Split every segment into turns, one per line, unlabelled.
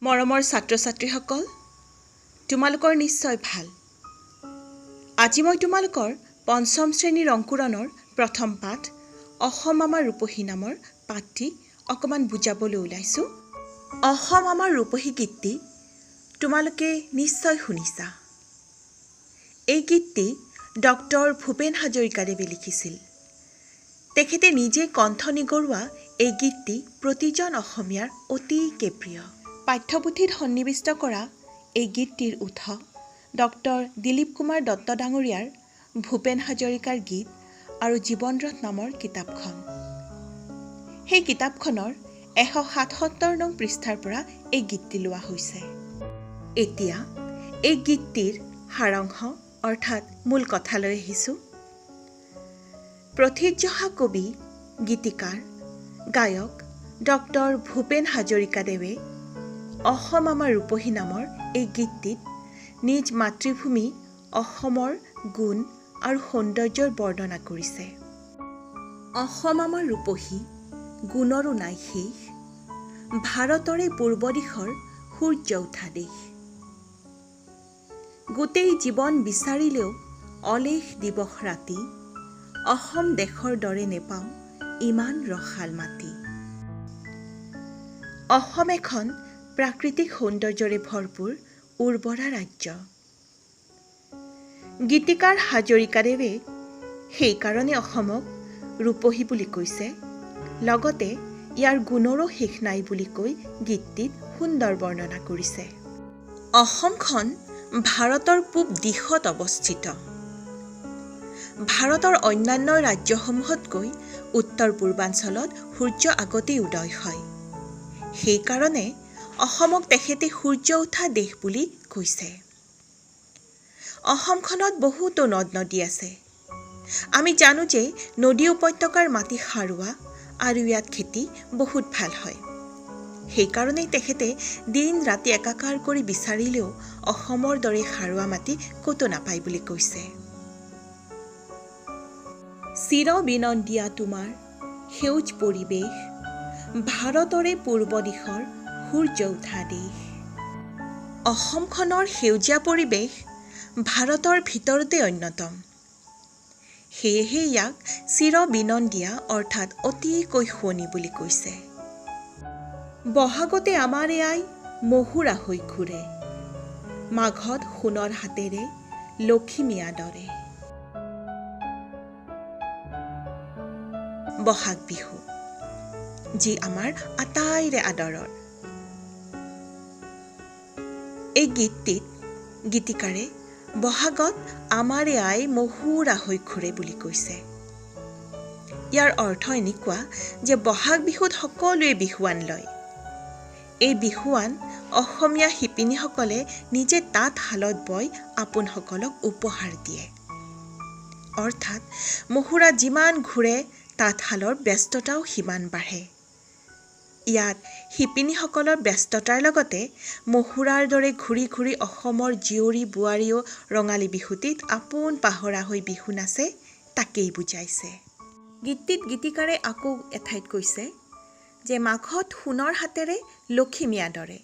মৰমৰ ছাত্ৰ-ছাত্ৰীসকল, তোমালোকৰ নিশ্চয় ভাল। আজি মই তোমালোকৰ পঞ্চম শ্ৰেণীৰ অংকুৰণৰ প্ৰথম পাঠ অসম আমাৰ ৰূপহী নামৰ পাঠটি অকণমান বুজাবলৈ ওলাইছোঁ। অসম আমাৰ ৰূপহী গীতটি তোমালোকে নিশ্চয় শুনিছা। এই গীতটি ডক্টৰ ভূপেন হাজৰিকাদেৱে লিখিছিল। তেখেতে নিজে কণ্ঠ নিগৰুৱা এই গীতটি প্ৰতিজন অসমীয়াৰ অতিকে প্ৰিয়। পাঠ্যপুথিত সন্নিৱিষ্ট কৰা এই গীতটিৰ উৎস ডক্টৰ দিলীপ কুমাৰ দত্ত ডাঙৰীয়াৰ ভূপেন হাজৰিকাৰ গীত আৰু জীৱনৰথ নামৰ কিতাপখন। সেই কিতাপখনৰ ১৭৭ নং পৃষ্ঠাৰ পৰা এই গীতটি লোৱা হৈছে। এতিয়া এই গীতটিৰ সাৰাংশ অৰ্থাৎ মূল কথালৈ আহিছোঁ। প্ৰথিতযশা কবি, গীতিকাৰ, গায়ক ডক্টৰ ভূপেন হাজৰিকাদেৱে অসম আমাৰ ৰূপহী নামৰ এই গীতটিত নিজ মাতৃভূমি অসমৰ গুণ আৰু সৌন্দৰ্যৰ বৰ্ণনা কৰিছে। অসম আমাৰ ৰূপহী, গুণৰো নাই শেষ, ভাৰতৰে পূৰ্ব দিশৰ সূৰ্য উঠা দেশ। গোটেই জীৱন বিচাৰিলেও অলেখ দিৱস ৰাতি, অসম দেশৰ দৰে নেপাওঁ ইমান ৰসাল মাটি। অসম এখন প্ৰাকৃতিক সৌন্দৰ্যৰে ভৰপূৰ উৰ্বৰা ৰাজ্য। গীতিকাৰ হাজৰিকাদেৱে সেইকাৰণে অসমক ৰূপহী বুলি কৈছে, লগতে ইয়াৰ গুণৰো শেষ নাই বুলি কৈ গীতটিত সুন্দৰ বৰ্ণনা কৰিছে। অসমখন ভাৰতৰ পূব দিশত অৱস্থিত। ভাৰতৰ অন্যান্য ৰাজ্যসমূহতকৈ উত্তৰ পূৰ্বাঞ্চলত সূৰ্য আগতেই উদয় হয়। সেইকাৰণে অসমক তেখেতে সূৰ্য উঠা দেশ বুলি কৈছে। অসমখনত বহুতো নদ নদী আছে। আমি জানো যে নদী উপত্যকাৰ মাটি সাৰুৱা আৰু ইয়াত খেতি বহুত ভাল হয়। সেইকাৰণেই তেখেতে দিন ৰাতি একাকাৰ কৰি বিচাৰিলেও অসমৰ দৰে সাৰুৱা মাটি ক'তো নাপায় বুলি কৈছে। চিৰ বিনন্দীয়া তোমাৰ সেউজ পৰিৱেশ, ভাৰতৰে পূৰ্ব দিশৰ সূৰ্য উঠা দেশ। অসমখনৰ সেউজীয়া পৰিৱেশ ভাৰতৰ ভিতৰতে অন্যতম। সেয়েহে ইয়াক চিৰ বিনন্দীয়া অৰ্থাৎ অতিকৈ শুৱনি বুলি কৈছে। বহাগতে আমাৰে আই মহুৰা হৈ ঘূৰে, মাঘত সোণৰ হাতেৰে লখিমী আদৰে। বহাগ বিহু, যি আমাৰ আটাইৰে আদৰৰ। এই গীতটিত গীতিকাৰে বহাগত আমাৰে আই মহুৰা হৈ ঘূৰে বুলি কৈছে। ইয়াৰ অৰ্থ এনেকুৱা যে বহাগ বিহুত সকলোৱে বিহুৱান লয়। এই বিহুৱান অসমীয়া শিপিনীসকলে নিজে তাঁতশালত বৈ আপোনসকলক উপহাৰ দিয়ে। অৰ্থাৎ মহুৰা যিমান ঘূৰে তাঁতশালৰ ব্যস্ততাও সিমান বাঢ়ে। ইয়াত শিপিনীসকলৰ ব্যস্ততাৰ লগতে মহুৰাৰ দৰে ঘূৰি ঘূৰি অসমৰ জীয়ৰী বোৱাৰীয়েও ৰঙালী বিহুটিত আপোন পাহৰা হৈ বিহু নাচে, তাকেই বুজাইছে। গীতটিত গীতিকাৰে আকৌ এঠাইত কৈছে যে মাঘত সোণৰ হাতেৰে লখিমী আদৰে।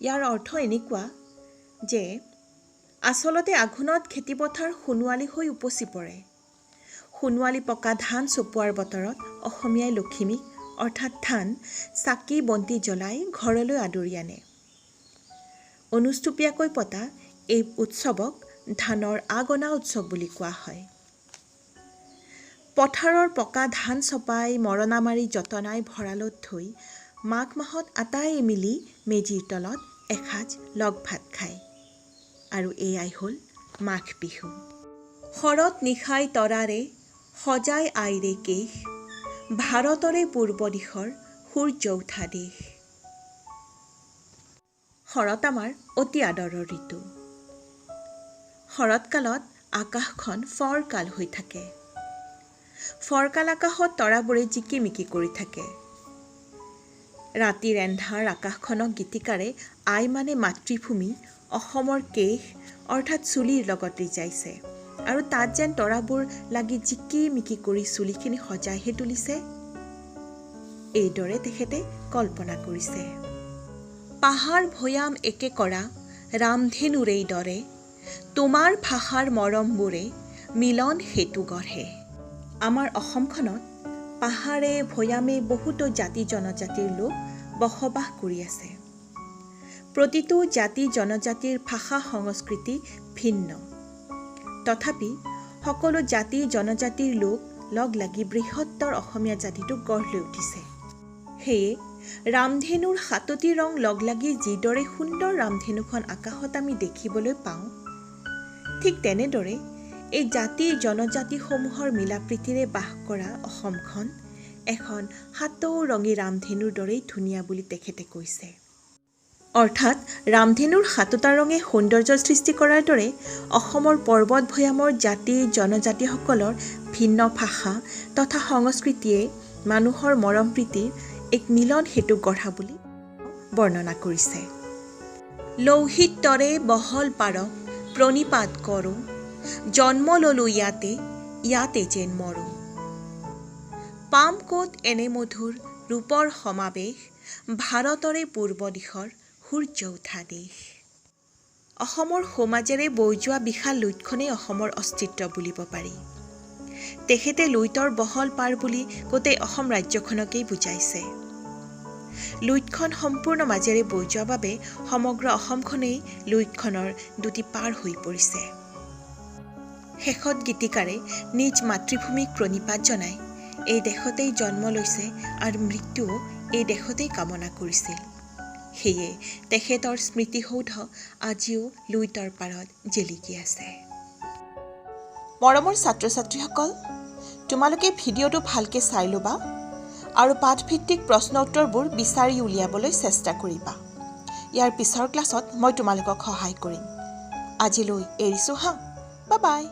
ইয়াৰ অৰ্থ এনেকুৱা যে আচলতে আঘোণত খেতিপথাৰ সোণোৱালী হৈ উপচি পৰে। সোণোৱালী পকা ধান চপোৱাৰ বতৰত অসমীয়াই লখিমীক অৰ্থাৎ ধান চাকি বন্তি জ্বলাই ঘৰলৈ আদৰি আনে। অনুষ্টুপীয়াকৈ পতা এই উৎসৱক ধানৰ আগনা উৎসৱ বুলি কোৱা হয়। পথাৰৰ পকা ধান চপাই মৰণা মাৰি যতনাই ভঁৰালত থৈ মাঘ মাহত আটাইয়ে মিলি মেজিৰ তলত এসাঁজ লগ ভাত খায়। আৰু এয়াই হ'ল মাঘ বিহু। শৰৎ নিশাই তৰাৰে সজাই আইৰে কেশ, ভাৰতৰে পূৰ্ব দিশৰ সূৰ্য উঠা দেশ। শৰৎ আমাৰ অতি আদৰৰ ঋতু। শৰৎকালত আকাশখন ফৰকাল হৈ থাকে। ফৰকাল আকাশত তৰাবোৰে জিকিমিকি কৰি থাকে। ৰাতিৰ এন্ধাৰ আকাশখনক গীতিকাৰে আই মানে মাতৃভূমি অসমৰ কেশ অৰ্থাৎ চুলিৰ লগত ৰিজাইছে আৰু তাত যেন তৰাবোৰ লাগি জিকিমিকি কৰি চুলিখিনি সজাইহে তুলিছে। এইদৰে তেখেতে কল্পনা কৰিছে। পাহাৰ ভৈয়াম একে কৰা ৰামধেনুৰেই দৰে তোমাৰ ভাষাৰ মৰমবোৰে মিলন সেতু গঢ়ে। আমাৰ অসমখনত পাহাৰে ভৈয়ামে বহুতো জাতি জনজাতিৰ লোক বসবাস কৰি আছে। প্ৰতিটো জাতি জনজাতিৰ ভাষা সংস্কৃতি ভিন্ন। তথাপি সকলো জাতি জনজাতিৰ লোক লগ লাগি বৃহত্তৰ অসমীয়া জাতিটো গঢ় লৈ উঠিছে। সেয়ে ৰামধেনুৰ ৭টি ৰং লগ লাগি যিদৰে সুন্দৰ ৰামধেনুখন আকাশত আমি দেখিবলৈ পাওঁ, ঠিক তেনেদৰে এই জাতি জনজাতিসমূহৰ মিলাপ্ৰীতিৰে বাস কৰা অসমখন এখন ৭ৰঙী ৰামধেনুৰ দৰেই ধুনীয়া বুলি তেখেতে কৈছে। অৰ্থাৎ ৰামধেনুৰ ৭টা ৰঙে সৌন্দৰ্য সৃষ্টি কৰাৰ দৰে অসমৰ পৰ্বত ভৈয়ামৰ জাতি জনজাতিসকলৰ ভিন্ন ভাষা তথা সংস্কৃতিয়ে মানুহৰ মৰম প্ৰীতিৰ এক মিলন সেতু গঢ়া বুলি বৰ্ণনা কৰিছে। লৌহিত তৰে বহল পাৰক প্ৰণিপাত কৰোঁ, জন্ম ললো ইয়াতে যেন মৰো। পাম ক'ত এনে মধুৰ ৰূপৰ সমাৱেশ, ভাৰতৰে পূৰ্ব দিশৰ সূৰ্য উঠা দেশ। অসমৰ সোঁমাজেৰে বৈ যোৱা বিশাল লুইতখনেই অসমৰ অস্তিত্ব বুলিব পাৰি। তেখেতে লুইতৰ বহল পাৰ বুলি গোটেই অসম ৰাজ্যখনকেই বুজাইছে। লুইতখন সম্পূৰ্ণ মাজেৰে বৈ যোৱা বাবে সমগ্ৰ অসমখনেই লুইতখনৰ দুটি পাৰ হৈ পৰিছে। শেষত গীতিকাৰে নিজ মাতৃভূমিক প্ৰণিপাত জনাই এই দেশতেই জন্ম লৈছে আৰু মৃত্যুও এই দেশতেই কামনা কৰিছিল। সেয়ে তেখেতৰ স্মৃতিসৌধ আজিও লুইতৰ পাৰত জিলিকি আছে। মৰমৰ ছাত্ৰ ছাত্ৰীসকল, তোমালোকে ভিডিঅ'টো ভালকৈ চাই ল'বা আৰু পাঠভিত্তিক প্ৰশ্ন উত্তৰবোৰ বিচাৰি উলিয়াবলৈ চেষ্টা কৰিবা। ইয়াৰ পিছৰ ক্লাছত মই তোমালোকক সহায় কৰিম। আজিলৈ এৰিছোঁ হা, বাই বাই।